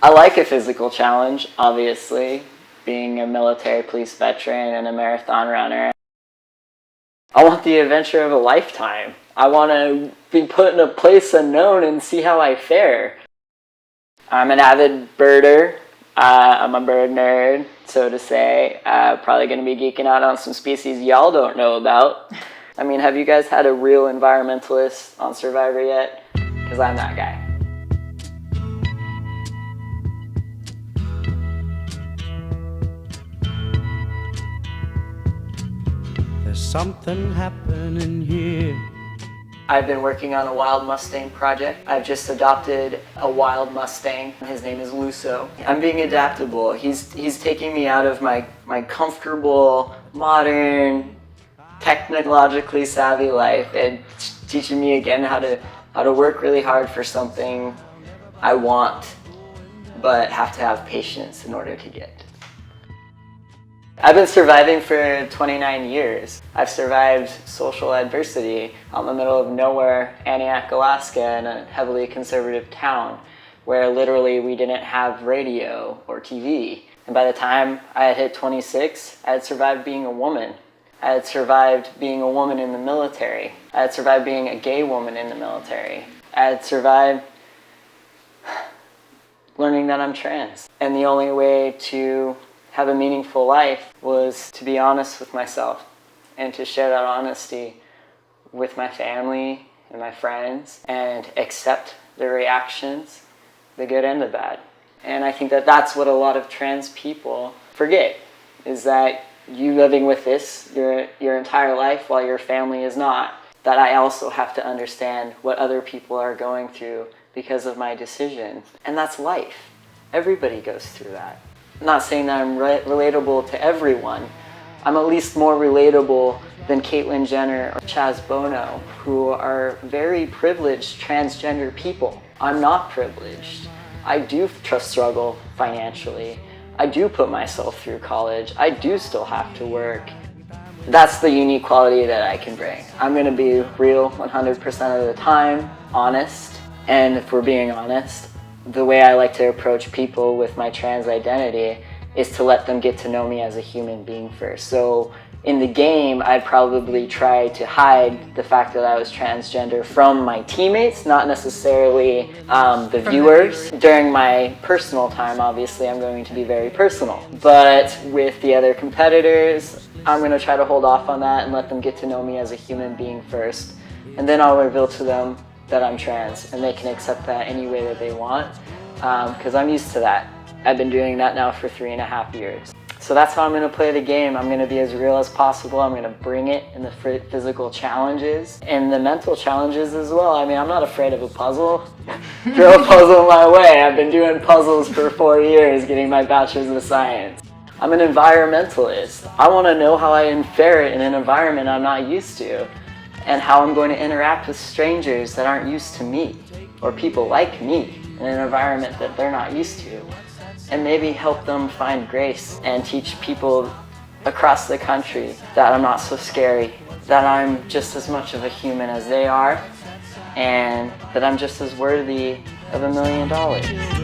I like a physical challenge, obviously, being a military police veteran and a marathon runner. I want the adventure of a lifetime. I want to be put in a place unknown and see how I fare. I'm an avid birder. I'm a bird nerd, so to say. Probably going to be geeking out on some species y'all don't know about. I mean, have you guys had a real environmentalist on Survivor yet? Because I'm that guy. There's something happening here. I've been working on a wild Mustang project. I've just adopted a wild Mustang. His name is Luso. I'm being adaptable. He's taking me out of my comfortable, modern, technologically savvy life and teaching me again how to work really hard for something I want, but have to have patience in order to get. I've been surviving for 29 years. I've survived social adversity out in the middle of nowhere, Aniak, Alaska, in a heavily conservative town where literally we didn't have radio or TV. And by the time I had hit 26, I had survived being a woman. I had survived being a woman in the military. I had survived being a gay woman in the military. I had survived learning that I'm trans. And the only way to have a meaningful life was to be honest with myself and to share that honesty with my family and my friends and accept the reactions, the good and the bad. And I think that that's what a lot of trans people forget, is that you living with this your entire life while your family is not, that I also have to understand what other people are going through because of my decision. And that's life. Everybody goes through that. I'm not saying that I'm relatable to everyone. I'm at least more relatable than Caitlyn Jenner or Chaz Bono, who are very privileged transgender people. I'm not privileged. I do struggle financially. I do put myself through college. I do still have to work. That's the unique quality that I can bring. I'm gonna be real 100% of the time, honest, and if we're being honest, the way I like to approach people with my trans identity is to let them get to know me as a human being first. So in the game, I'd probably try to hide the fact that I was transgender from my teammates, not necessarily the viewers. During my personal time, obviously, I'm going to be very personal. But with the other competitors, I'm going to try to hold off on that and let them get to know me as a human being first. And then I'll reveal to them that I'm trans, and they can accept that any way that they want, because I'm used to that. I've been doing that now for 3.5 years. So that's how I'm going to play the game. I'm going to be as real as possible. I'm going to bring it in the physical challenges and the mental challenges as well. I mean, I'm not afraid of a puzzle. Throw a puzzle my way. I've been doing puzzles for 4 years, getting my bachelor's of science. I'm an environmentalist. I want to know how I fare in an environment I'm not used to, and how I'm going to interact with strangers that aren't used to me, or people like me in an environment that they're not used to, and maybe help them find grace and teach people across the country that I'm not so scary, that I'm just as much of a human as they are, and that I'm just as worthy of $1 million.